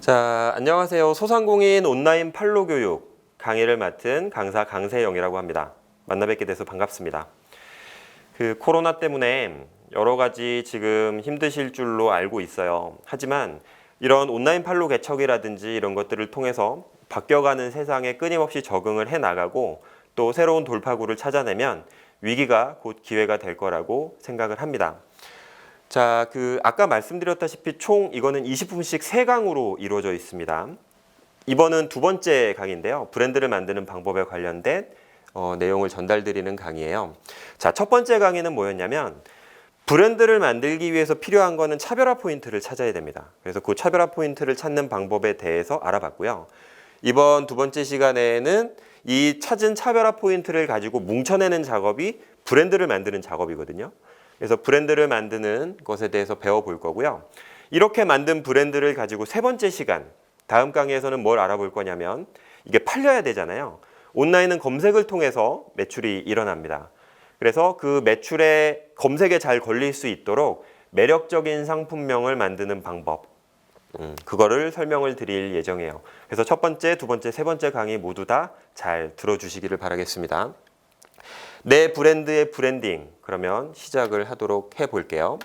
자, 안녕하세요. 소상공인 온라인 판로 교육 강의를 맡은 강사 강세영이라고 합니다. 만나 뵙게 돼서 반갑습니다. 코로나 때문에 여러 가지 지금 힘드실 줄로 알고 있어요. 하지만 이런 온라인 판로 개척이라든지 이런 것들을 통해서 바뀌어가는 세상에 끊임없이 적응을 해 나가고 또 새로운 돌파구를 찾아내면 위기가 곧 기회가 될 거라고 생각을 합니다. 자, 아까 말씀드렸다시피 총 이거는 20분씩 3강으로 이루어져 있습니다. 이번은 두 번째 강의인데요. 브랜드를 만드는 방법에 관련된 내용을 전달드리는 강의예요. 자, 첫 번째 강의는 뭐였냐면 브랜드를 만들기 위해서 필요한 거는 차별화 포인트를 찾아야 됩니다. 그래서 그 차별화 포인트를 찾는 방법에 대해서 알아봤고요. 이번 두 번째 시간에는 이 찾은 차별화 포인트를 가지고 뭉쳐내는 작업이 브랜드를 만드는 작업이거든요. 그래서 브랜드를 만드는 것에 대해서 배워볼 거고요. 이렇게 만든 브랜드를 가지고 세 번째 시간, 다음 강의에서는 뭘 알아볼 거냐면 이게 팔려야 되잖아요. 온라인은 검색을 통해서 매출이 일어납니다. 그래서 그 매출에 검색에 잘 걸릴 수 있도록 매력적인 상품명을 만드는 방법, 그거를 설명을 드릴 예정이에요. 그래서 첫 번째, 두 번째, 세 번째 강의 모두 다 잘 들어주시기를 바라겠습니다. 내 브랜드의 브랜딩, 그러면 시작을 하도록 해볼게요.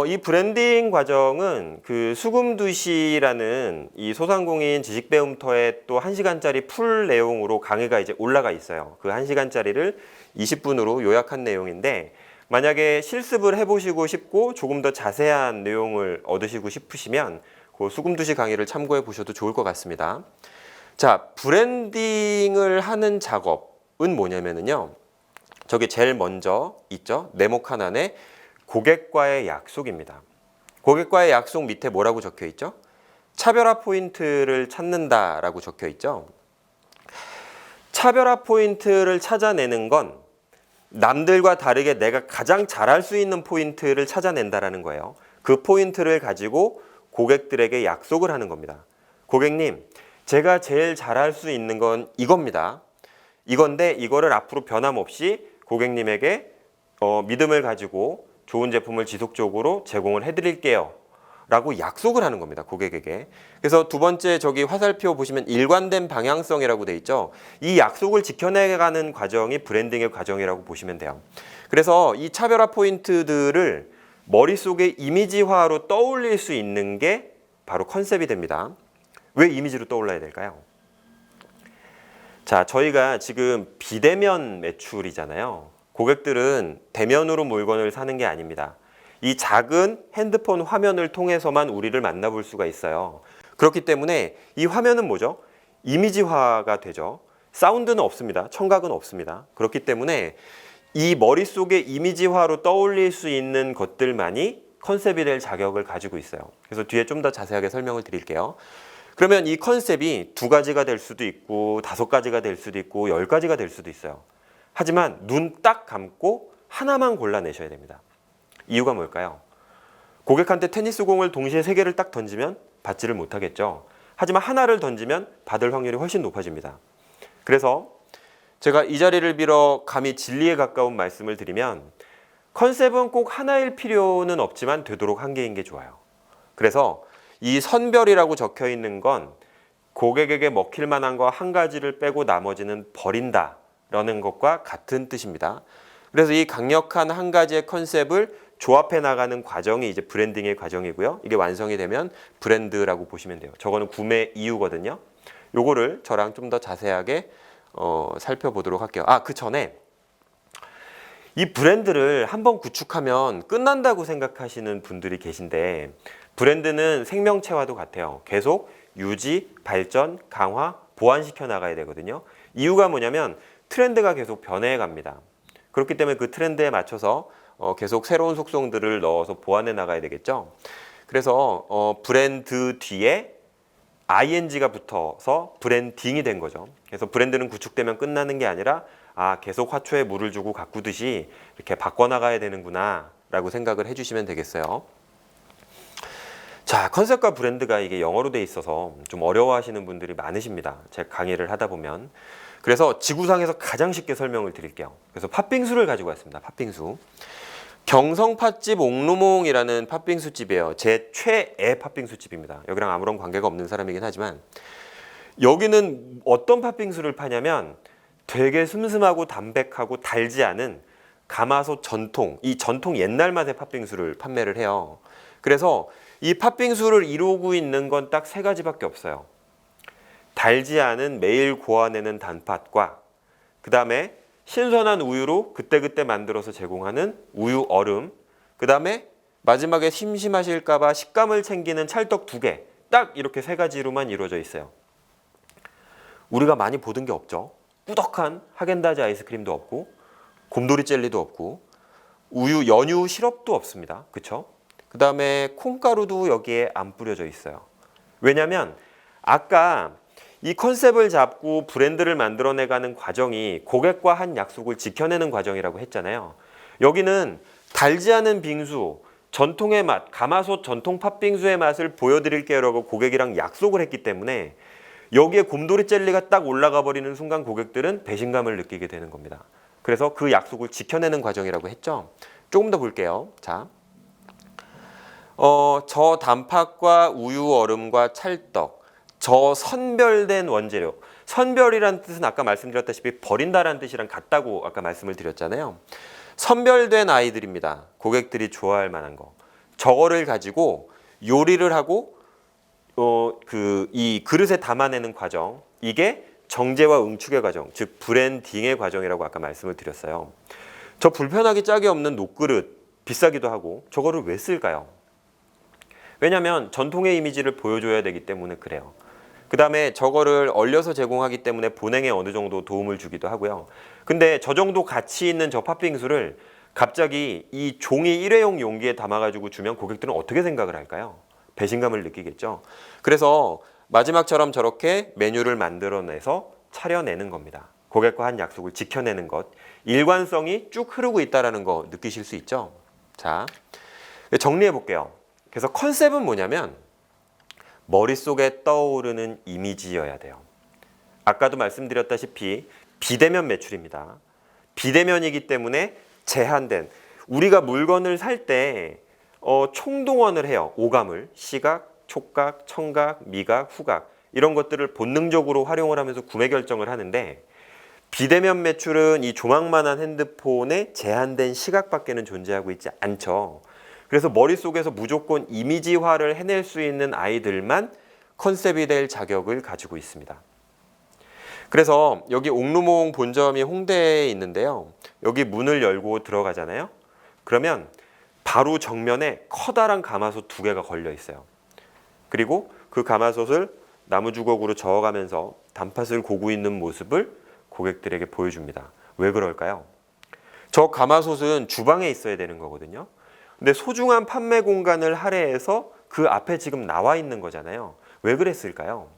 이 브랜딩 과정은 수금두시라는 이 소상공인 지식배움터에 또 1시간짜리 풀 내용으로 강의가 이제 올라가 있어요. 그 1시간짜리를 20분으로 요약한 내용인데 만약에 실습을 해보시고 싶고 조금 더 자세한 내용을 얻으시고 싶으시면 그 수금두시 강의를 참고해 보셔도 좋을 것 같습니다. 자, 브랜딩을 하는 작업은 뭐냐면요. 저게 제일 먼저 있죠. 네모 칸안에 고객과의 약속입니다. 고객과의 약속 밑에 뭐라고 적혀 있죠? 차별화 포인트를 찾는다라고 적혀 있죠. 차별화 포인트를 찾아내는 건 남들과 다르게 내가 가장 잘할 수 있는 포인트를 찾아낸다라는 거예요. 그 포인트를 가지고 고객들에게 약속을 하는 겁니다. 고객님, 제가 제일 잘할 수 있는 건 이겁니다. 이건데 이거를 앞으로 변함없이 고객님에게 믿음을 가지고 좋은 제품을 지속적으로 제공을 해드릴게요 라고 약속을 하는 겁니다. 고객에게. 그래서 두 번째 저기 화살표 보시면 일관된 방향성이라고 돼 있죠. 이 약속을 지켜내가는 과정이 브랜딩의 과정이라고 보시면 돼요. 그래서 이 차별화 포인트들을 머릿속에 이미지화로 떠올릴 수 있는 게 바로 컨셉이 됩니다. 왜 이미지로 떠올라야 될까요? 자, 저희가 지금 비대면 매출이잖아요. 고객들은 대면으로 물건을 사는 게 아닙니다. 이 작은 핸드폰 화면을 통해서만 우리를 만나볼 수가 있어요. 그렇기 때문에 이 화면은 뭐죠? 이미지화가 되죠. 사운드는 없습니다. 청각은 없습니다. 그렇기 때문에 이 머릿속에 이미지화로 떠올릴 수 있는 것들만이 컨셉이 될 자격을 가지고 있어요. 그래서 뒤에 좀 더 자세하게 설명을 드릴게요. 그러면 이 컨셉이 2가지가 될 수도 있고 5가지가 될 수도 있고 10가지가 될 수도 있어요. 하지만 눈 딱 감고 하나만 골라내셔야 됩니다. 이유가 뭘까요? 고객한테 테니스 공을 동시에 3개를 딱 던지면 받지를 못하겠죠. 하지만 하나를 던지면 받을 확률이 훨씬 높아집니다. 그래서 제가 이 자리를 빌어 감히 진리에 가까운 말씀을 드리면 컨셉은 꼭 하나일 필요는 없지만 되도록 한 개인 게 좋아요. 그래서 이 선별이라고 적혀 있는 건 고객에게 먹힐 만한 거 한 가지를 빼고 나머지는 버린다라는 것과 같은 뜻입니다. 그래서 이 강력한 한 가지의 컨셉을 조합해 나가는 과정이 이제 브랜딩의 과정이고요. 이게 완성이 되면 브랜드라고 보시면 돼요. 저거는 구매 이유거든요. 요거를 저랑 좀 더 자세하게 살펴보도록 할게요. 그 전에 이 브랜드를 한번 구축하면 끝난다고 생각하시는 분들이 계신데 브랜드는 생명체와도 같아요. 계속 유지, 발전, 강화, 보완시켜 나가야 되거든요. 이유가 뭐냐면 트렌드가 계속 변해 갑니다. 그렇기 때문에 그 트렌드에 맞춰서 계속 새로운 속성들을 넣어서 보완해 나가야 되겠죠. 그래서 브랜드 뒤에 ing가 붙어서 브랜딩이 된 거죠. 그래서 브랜드는 구축되면 끝나는 게 아니라 계속 화초에 물을 주고 가꾸듯이 이렇게 바꿔나가야 되는구나 라고 생각을 해주시면 되겠어요. 자, 컨셉과 브랜드가 이게 영어로 돼 있어서 좀 어려워하시는 분들이 많으십니다. 제가 강의를 하다 보면. 그래서 지구상에서 가장 쉽게 설명을 드릴게요. 그래서 팥빙수를 가지고 왔습니다. 팥빙수. 경성 팥집 옥루몽이라는 팥빙수 집이에요. 제 최애 팥빙수 집입니다. 여기랑 아무런 관계가 없는 사람이긴 하지만 여기는 어떤 팥빙수를 파냐면 되게 슴슴하고 담백하고 달지 않은 가마솥 전통, 이 전통 옛날 맛의 팥빙수를 판매를 해요. 그래서 이 팥빙수를 이루고 있는 건 딱 세 가지밖에 없어요. 달지 않은 매일 고아내는 단팥과 그 다음에 신선한 우유로 그때그때 만들어서 제공하는 우유 얼음, 그 다음에 마지막에 심심하실까봐 식감을 챙기는 찰떡 2개, 딱 이렇게 세 가지로만 이루어져 있어요. 우리가 많이 보던 게 없죠. 꾸덕한 하겐다즈 아이스크림도 없고 곰돌이 젤리도 없고 우유 연유 시럽도 없습니다. 그쵸? 그 다음에 콩가루도 여기에 안 뿌려져 있어요. 왜냐면 아까 이 컨셉을 잡고 브랜드를 만들어내가는 과정이 고객과 한 약속을 지켜내는 과정이라고 했잖아요. 여기는 달지 않은 빙수, 전통의 맛, 가마솥 전통 팥빙수의 맛을 보여드릴게요라고 고객이랑 약속을 했기 때문에 여기에 곰돌이 젤리가 딱 올라가 버리는 순간 고객들은 배신감을 느끼게 되는 겁니다. 그래서 그 약속을 지켜내는 과정이라고 했죠. 조금 더 볼게요. 자, 저단팥과 우유 얼음과 찰떡, 저선별된 원재료. 선별이라는 뜻은 아까 말씀드렸다시피 버린다라는 뜻이랑 같다고 아까 말씀을 드렸잖아요. 선별된 아이들입니다. 고객들이 좋아할 만한 거. 저거를 가지고 요리를 하고 이 그릇에 담아내는 과정, 이게 정제와 응축의 과정, 즉 브랜딩의 과정이라고 아까 말씀을 드렸어요. 저 불편하기 짝이 없는 녹그릇, 비싸기도 하고 저거를 왜 쓸까요? 왜냐하면 전통의 이미지를 보여줘야 되기 때문에 그래요. 그 다음에 저거를 얼려서 제공하기 때문에 보냉에 어느 정도 도움을 주기도 하고요. 근데 저 정도 가치 있는 저 팥빙수를 갑자기 이 종이 일회용 용기에 담아가지고 주면 고객들은 어떻게 생각을 할까요? 배신감을 느끼겠죠. 그래서 마지막처럼 저렇게 메뉴를 만들어내서 차려내는 겁니다. 고객과 한 약속을 지켜내는 것. 일관성이 쭉 흐르고 있다는 거 느끼실 수 있죠. 자, 정리해 볼게요. 그래서 컨셉은 뭐냐면 머릿속에 떠오르는 이미지여야 돼요. 아까도 말씀드렸다시피 비대면 매출입니다. 비대면이기 때문에 제한된, 우리가 물건을 살 때 총동원을 해요. 오감을, 시각, 촉각, 청각, 미각, 후각 이런 것들을 본능적으로 활용을 하면서 구매 결정을 하는데 비대면 매출은 이 조망만한 핸드폰에 제한된 시각밖에는 존재하고 있지 않죠. 그래서 머릿속에서 무조건 이미지화를 해낼 수 있는 아이들만 컨셉이 될 자격을 가지고 있습니다. 그래서 여기 옥루몽 본점이 홍대에 있는데요. 여기 문을 열고 들어가잖아요. 그러면 바로 정면에 커다란 가마솥 2개가 걸려 있어요. 그리고 그 가마솥을 나무 주걱으로 저어가면서 단팥을 고고 있는 모습을 고객들에게 보여줍니다. 왜 그럴까요? 저 가마솥은 주방에 있어야 되는 거거든요. 근데 소중한 판매 공간을 할애해서 그 앞에 지금 나와 있는 거잖아요. 왜 그랬을까요?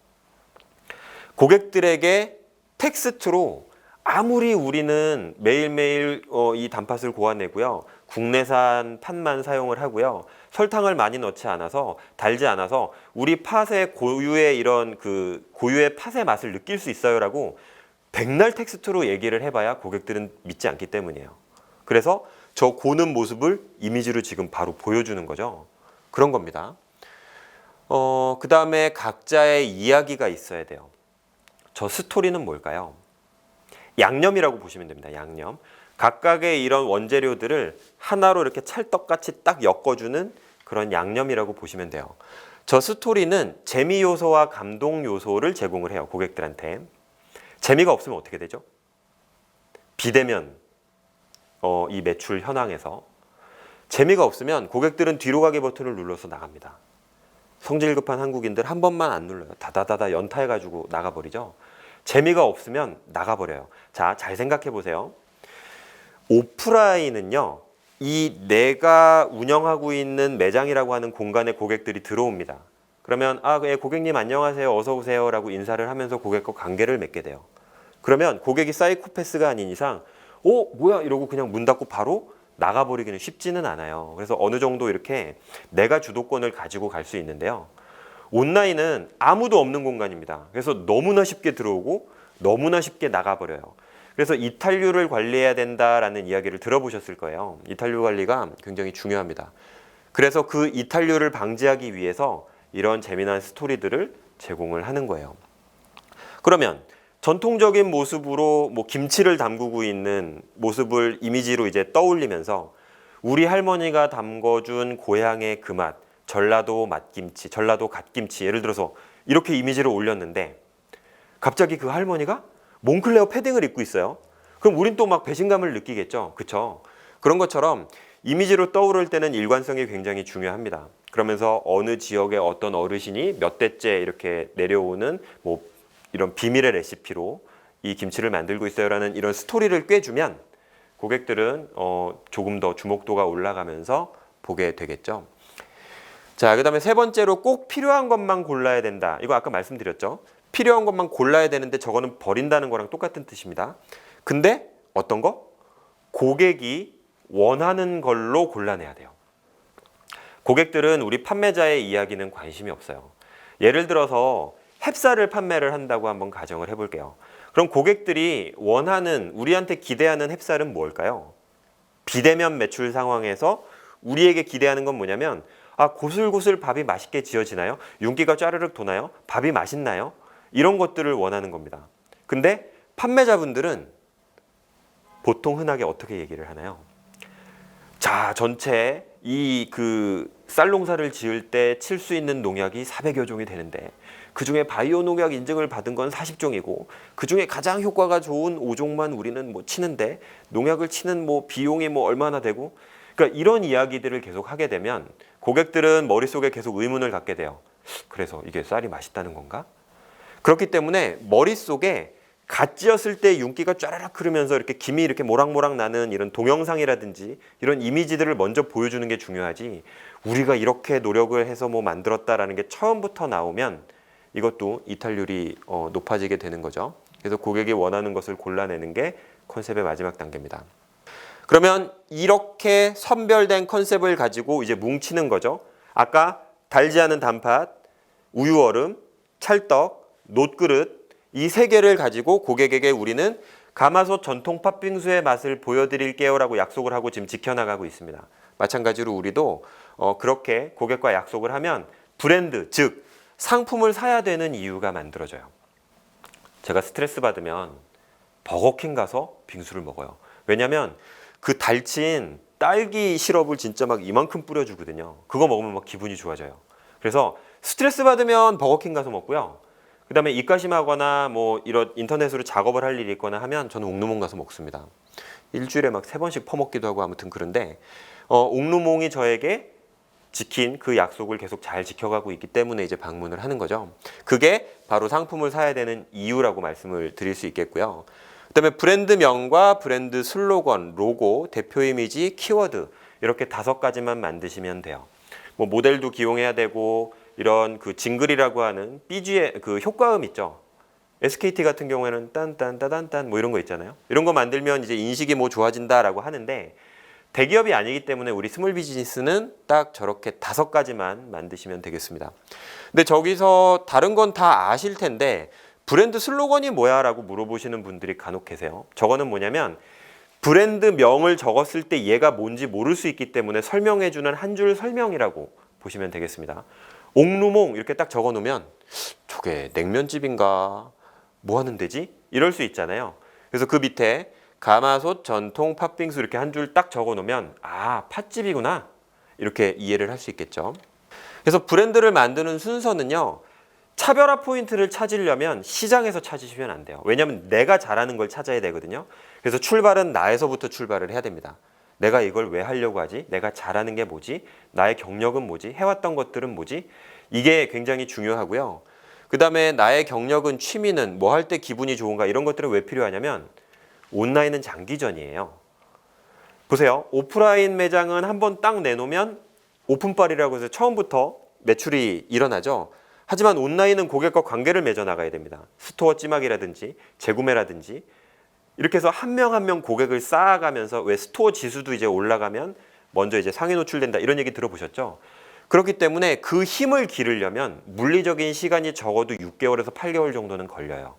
고객들에게 텍스트로 아무리 우리는 매일매일 이 단팥을 고아내고요. 국내산 팥만 사용을 하고요. 설탕을 많이 넣지 않아서 달지 않아서 우리 팥의 고유의 이런 고유의 팥의 맛을 느낄 수 있어요라고 백날 텍스트로 얘기를 해봐야 고객들은 믿지 않기 때문이에요. 그래서 저 고는 모습을 이미지로 지금 바로 보여주는 거죠. 그런 겁니다. 그 다음에 각자의 이야기가 있어야 돼요. 저 스토리는 뭘까요? 양념이라고 보시면 됩니다. 양념. 각각의 이런 원재료들을 하나로 이렇게 찰떡같이 딱 엮어주는 그런 양념이라고 보시면 돼요. 저 스토리는 재미 요소와 감동 요소를 제공을 해요. 고객들한테. 재미가 없으면 어떻게 되죠? 비대면 이 매출 현황에서 재미가 없으면 고객들은 뒤로 가기 버튼을 눌러서 나갑니다. 성질 급한 한국인들 한 번만 안 눌러요. 다다다다 연타해가지고 나가버리죠. 재미가 없으면 나가버려요. 자, 잘 생각해 보세요. 오프라인은요, 이 내가 운영하고 있는 매장이라고 하는 공간에 고객들이 들어옵니다. 그러면 예, 고객님 안녕하세요, 어서 오세요라고 인사를 하면서 고객과 관계를 맺게 돼요. 그러면 고객이 사이코패스가 아닌 이상 뭐야 이러고 그냥 문 닫고 바로 나가버리기는 쉽지는 않아요. 그래서 어느 정도 이렇게 내가 주도권을 가지고 갈 수 있는데요. 온라인은 아무도 없는 공간입니다. 그래서 너무나 쉽게 들어오고 너무나 쉽게 나가버려요. 그래서 이탈률을 관리해야 된다라는 이야기를 들어보셨을 거예요. 이탈률 관리가 굉장히 중요합니다. 그래서 그 이탈률을 방지하기 위해서 이런 재미난 스토리들을 제공을 하는 거예요. 그러면 전통적인 모습으로 뭐 김치를 담그고 있는 모습을 이미지로 이제 떠올리면서 우리 할머니가 담궈준 고향의 그 맛, 전라도 맛김치, 전라도 갓김치, 예를 들어서 이렇게 이미지를 올렸는데 갑자기 그 할머니가 몽클레어 패딩을 입고 있어요. 그럼 우린 또 막 배신감을 느끼겠죠. 그렇죠? 그런 것처럼 이미지로 떠오를 때는 일관성이 굉장히 중요합니다. 그러면서 어느 지역의 어떤 어르신이 몇 대째 이렇게 내려오는 뭐 이런 비밀의 레시피로 이 김치를 만들고 있어요라는 이런 스토리를 꿰주면 고객들은 조금 더 주목도가 올라가면서 보게 되겠죠. 자, 그다음에 세 번째로 꼭 필요한 것만 골라야 된다. 이거 아까 말씀드렸죠. 필요한 것만 골라야 되는데 저거는 버린다는 거랑 똑같은 뜻입니다. 근데 어떤 거? 고객이 원하는 걸로 골라내야 돼요. 고객들은 우리 판매자의 이야기는 관심이 없어요. 예를 들어서 햅쌀을 판매를 한다고 한번 가정을 해볼게요. 그럼 고객들이 원하는, 우리한테 기대하는 햅쌀은 뭘까요? 비대면 매출 상황에서 우리에게 기대하는 건 뭐냐면, 아, 고슬고슬 밥이 맛있게 지어지나요? 윤기가 짜르륵 도나요? 밥이 맛있나요? 이런 것들을 원하는 겁니다. 근데 판매자분들은 보통 흔하게 어떻게 얘기를 하나요? 자, 전체 이 쌀 농사를 지을 때 칠 수 있는 농약이 400여 종이 되는데 그중에 바이오 농약 인증을 받은 건 40종이고 그중에 가장 효과가 좋은 5종만 우리는 뭐 치는데 농약을 치는 뭐 비용이 뭐 얼마나 되고, 그러니까 이런 이야기들을 계속 하게 되면 고객들은 머릿속에 계속 의문을 갖게 돼요. 그래서 이게 쌀이 맛있다는 건가? 그렇기 때문에 머릿속에 갓 지었을 때 윤기가 쫘라락 흐르면서 이렇게 김이 이렇게 모락모락 나는 이런 동영상이라든지 이런 이미지들을 먼저 보여주는 게 중요하지, 우리가 이렇게 노력을 해서 뭐 만들었다라는 게 처음부터 나오면 이것도 이탈률이 높아지게 되는 거죠. 그래서 고객이 원하는 것을 골라내는 게 컨셉의 마지막 단계입니다. 그러면 이렇게 선별된 컨셉을 가지고 이제 뭉치는 거죠. 아까 달지 않은 단팥, 우유 얼음, 찰떡, 놋그릇, 이 세 개를 가지고 고객에게 우리는 가마솥 전통 팥빙수의 맛을 보여드릴게요 라고 약속을 하고 지금 지켜나가고 있습니다. 마찬가지로 우리도 그렇게 고객과 약속을 하면 브랜드, 즉 상품을 사야 되는 이유가 만들어져요. 제가 스트레스 받으면 버거킹 가서 빙수를 먹어요. 왜냐면 그 달친 딸기 시럽을 진짜 막 이만큼 뿌려주거든요. 그거 먹으면 막 기분이 좋아져요. 그래서 스트레스 받으면 버거킹 가서 먹고요. 그 다음에 입가심하거나 뭐 이런 인터넷으로 작업을 할 일이 있거나 하면 저는 옥루몽 가서 먹습니다. 일주일에 막 3번씩 퍼먹기도 하고 아무튼 그런데 옥루몽이 저에게 지킨 그 약속을 계속 잘 지켜가고 있기 때문에 이제 방문을 하는 거죠. 그게 바로 상품을 사야 되는 이유라고 말씀을 드릴 수 있겠고요. 그다음에 브랜드명과 브랜드 슬로건, 로고, 대표 이미지, 키워드 이렇게 5가지만 만드시면 돼요. 뭐 모델도 기용해야 되고 이런 그 징글이라고 하는 BG의 그 효과음 있죠. SKT 같은 경우에는 딴딴따단딴 뭐 이런 거 있잖아요. 이런 거 만들면 이제 인식이 뭐 좋아진다라고 하는데 대기업이 아니기 때문에 우리 스몰 비즈니스는 딱 저렇게 5가지만 만드시면 되겠습니다. 근데 저기서 다른 건 다 아실 텐데 브랜드 슬로건이 뭐야? 라고 물어보시는 분들이 간혹 계세요. 저거는 뭐냐면 브랜드명을 적었을 때 얘가 뭔지 모를 수 있기 때문에 설명해주는 한 줄 설명이라고 보시면 되겠습니다. 옥루몽 이렇게 딱 적어놓으면 저게 냉면집인가? 뭐 하는 데지? 이럴 수 있잖아요. 그래서 그 밑에 가마솥 전통 팥빙수 이렇게 한 줄 딱 적어놓으면 아, 팥집이구나 이렇게 이해를 할 수 있겠죠. 그래서 브랜드를 만드는 순서는요, 차별화 포인트를 찾으려면 시장에서 찾으시면 안 돼요. 왜냐하면 내가 잘하는 걸 찾아야 되거든요. 그래서 출발은 나에서부터 출발을 해야 됩니다. 내가 이걸 왜 하려고 하지? 내가 잘하는 게 뭐지? 나의 경력은 뭐지? 해왔던 것들은 뭐지? 이게 굉장히 중요하고요. 그 다음에 나의 경력은, 취미는, 뭐 할 때 기분이 좋은가, 이런 것들은 왜 필요하냐면 온라인은 장기전이에요. 보세요. 오프라인 매장은 한번 딱 내놓으면 오픈빨이라고 해서 처음부터 매출이 일어나죠. 하지만 온라인은 고객과 관계를 맺어 나가야 됩니다. 스토어 찜하기라든지 재구매라든지 이렇게 해서 한 명 한 명 고객을 쌓아가면서, 왜 스토어 지수도 이제 올라가면 먼저 이제 상위 노출된다 이런 얘기 들어보셨죠? 그렇기 때문에 그 힘을 기르려면 물리적인 시간이 적어도 6개월에서 8개월 정도는 걸려요.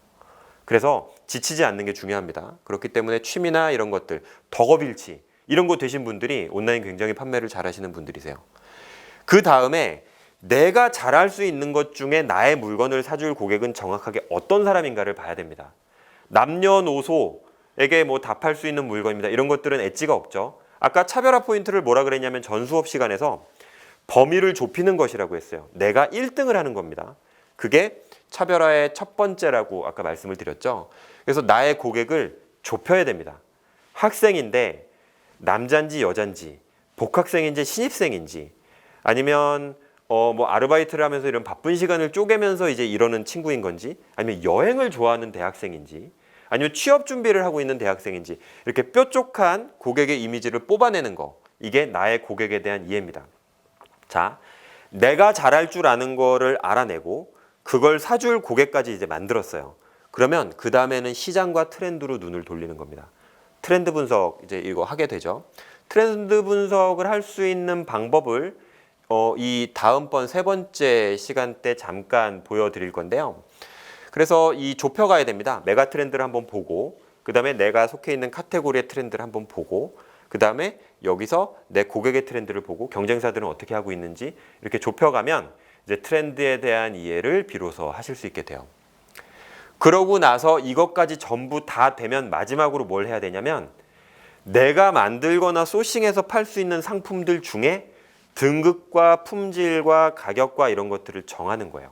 그래서 지치지 않는 게 중요합니다. 그렇기 때문에 취미나 이런 것들, 덕업일치 이런 거 되신 분들이 온라인 굉장히 판매를 잘 하시는 분들이세요. 그 다음에 내가 잘할 수 있는 것 중에 나의 물건을 사줄 고객은 정확하게 어떤 사람인가를 봐야 됩니다. 남녀노소에게 뭐 다 팔 수 있는 물건입니다. 이런 것들은 엣지가 없죠. 아까 차별화 포인트를 뭐라 그랬냐면 전 수업 시간에서 범위를 좁히는 것이라고 했어요. 내가 1등을 하는 겁니다. 그게 차별화의 첫 번째라고 아까 말씀을 드렸죠. 그래서 나의 고객을 좁혀야 됩니다. 학생인데 남자인지 여자인지, 복학생인지 신입생인지, 아니면 뭐 아르바이트를 하면서 이런 바쁜 시간을 쪼개면서 이제 이러는 친구인 건지, 아니면 여행을 좋아하는 대학생인지, 아니면 취업 준비를 하고 있는 대학생인지, 이렇게 뾰족한 고객의 이미지를 뽑아내는 거, 이게 나의 고객에 대한 이해입니다. 자, 내가 잘할 줄 아는 거를 알아내고 그걸 사줄 고객까지 이제 만들었어요. 그러면 그 다음에는 시장과 트렌드로 눈을 돌리는 겁니다. 트렌드 분석 이제 이거 하게 되죠. 트렌드 분석을 할 수 있는 방법을 이 다음번 세 번째 시간 때 잠깐 보여드릴 건데요. 그래서 이 좁혀가야 됩니다. 메가 트렌드를 한번 보고, 그 다음에 내가 속해 있는 카테고리의 트렌드를 한번 보고, 그 다음에 여기서 내 고객의 트렌드를 보고 경쟁사들은 어떻게 하고 있는지 이렇게 좁혀가면 이제 트렌드에 대한 이해를 비로소 하실 수 있게 돼요. 그러고 나서 이것까지 전부 다 되면 마지막으로 뭘 해야 되냐면 내가 만들거나 소싱해서 팔 수 있는 상품들 중에 등급과 품질과 가격과 이런 것들을 정하는 거예요.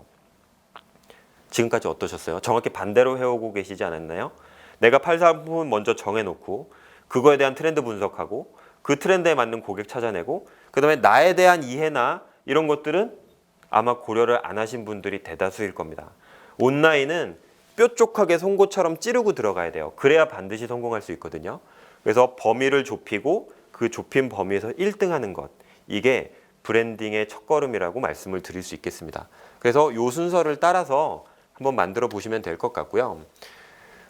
지금까지 어떠셨어요? 정확히 반대로 해오고 계시지 않았나요? 내가 팔 상품은 먼저 정해놓고 그거에 대한 트렌드 분석하고 그 트렌드에 맞는 고객 찾아내고 그 다음에 나에 대한 이해나 이런 것들은 아마 고려를 안 하신 분들이 대다수일 겁니다. 온라인은 뾰족하게 송곳처럼 찌르고 들어가야 돼요. 그래야 반드시 성공할 수 있거든요. 그래서 범위를 좁히고 그 좁힌 범위에서 1등하는 것, 이게 브랜딩의 첫걸음이라고 말씀을 드릴 수 있겠습니다. 그래서 이 순서를 따라서 한번 만들어 보시면 될 것 같고요.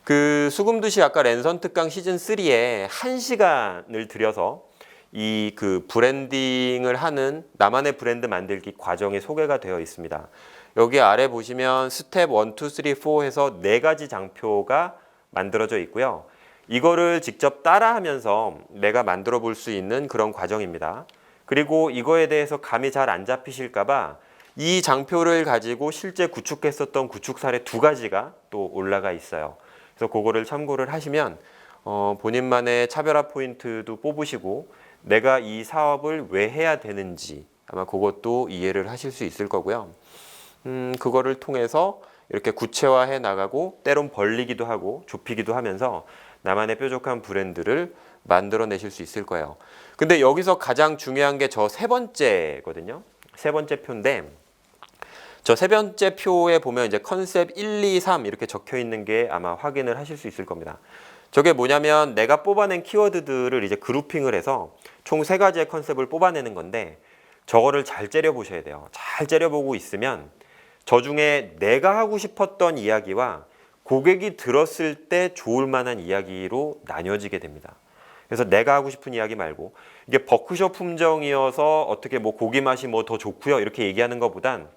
그 수금두시 아까 랜선 특강 시즌 3에 1시간을 들여서 이 그 브랜딩을 하는 나만의 브랜드 만들기 과정이 소개가 되어 있습니다. 여기 아래 보시면 스텝 1, 2, 3, 4 해서 4가지 장표가 만들어져 있고요. 이거를 직접 따라하면서 내가 만들어 볼 수 있는 그런 과정입니다. 그리고 이거에 대해서 감이 잘 안 잡히실까 봐 이 장표를 가지고 실제 구축했었던 구축 사례 2가지가 또 올라가 있어요. 그래서 그거를 참고를 하시면 본인만의 차별화 포인트도 뽑으시고 내가 이 사업을 왜 해야 되는지 아마 그것도 이해를 하실 수 있을 거고요. 그거를 통해서 이렇게 구체화해 나가고 때론 벌리기도 하고 좁히기도 하면서 나만의 뾰족한 브랜드를 만들어내실 수 있을 거예요. 근데 여기서 가장 중요한 게 저 세 번째거든요. 세 번째 표인데 저 세 번째 표에 보면 이제 컨셉 1, 2, 3 이렇게 적혀 있는 게 아마 확인을 하실 수 있을 겁니다. 저게 뭐냐면 내가 뽑아낸 키워드들을 이제 그룹핑을 해서 총 3가지의 컨셉을 뽑아내는 건데 저거를 잘 째려 보셔야 돼요. 잘 째려보고 있으면 저 중에 내가 하고 싶었던 이야기와 고객이 들었을 때 좋을 만한 이야기로 나뉘어지게 됩니다. 그래서 내가 하고 싶은 이야기 말고 이게 버크셔 품종이어서 어떻게 뭐 고기 맛이 뭐 더 좋고요 이렇게 얘기하는 것보단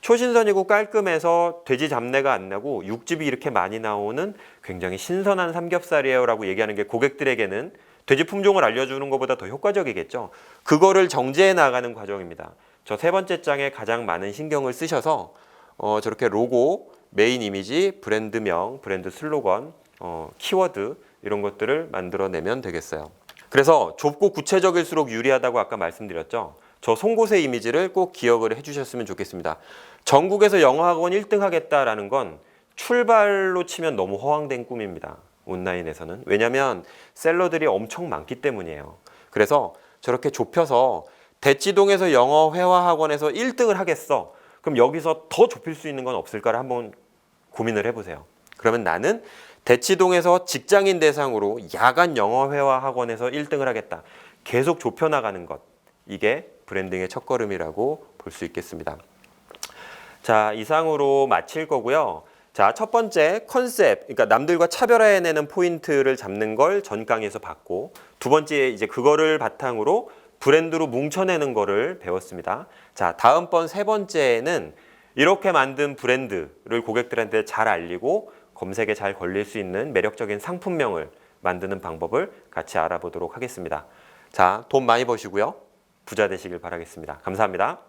초신선이고 깔끔해서 돼지 잡내가 안 나고 육즙이 이렇게 많이 나오는 굉장히 신선한 삼겹살이에요 라고 얘기하는 게 고객들에게는 돼지 품종을 알려주는 것보다 더 효과적이겠죠. 그거를 정제해 나가는 과정입니다. 저 세 번째 장에 가장 많은 신경을 쓰셔서 저렇게 로고, 메인 이미지, 브랜드명, 브랜드 슬로건, 키워드 이런 것들을 만들어내면 되겠어요. 그래서 좁고 구체적일수록 유리하다고 아까 말씀드렸죠. 저 송곳의 이미지를 꼭 기억을 해주셨으면 좋겠습니다. 전국에서 영어학원 1등 하겠다라는 건 출발로 치면 너무 허황된 꿈입니다. 온라인에서는. 왜냐하면 셀러들이 엄청 많기 때문이에요. 그래서 저렇게 좁혀서 대치동에서 영어 회화학원에서 1등을 하겠어. 그럼 여기서 더 좁힐 수 있는 건 없을까를 한번 고민을 해보세요. 그러면 나는 대치동에서 직장인 대상으로 야간 영어 회화 학원에서 1등을 하겠다. 계속 좁혀나가는 것. 이게 브랜딩의 첫걸음이라고 볼 수 있겠습니다. 자, 이상으로 마칠 거고요. 자, 첫 번째 컨셉, 그러니까 남들과 차별화해내는 포인트를 잡는 걸 전 강의에서 봤고, 두 번째 이제 그거를 바탕으로 브랜드로 뭉쳐내는 거를 배웠습니다. 자, 다음번 세 번째는 이렇게 만든 브랜드를 고객들한테 잘 알리고 검색에 잘 걸릴 수 있는 매력적인 상품명을 만드는 방법을 같이 알아보도록 하겠습니다. 자, 돈 많이 버시고요. 부자 되시길 바라겠습니다. 감사합니다.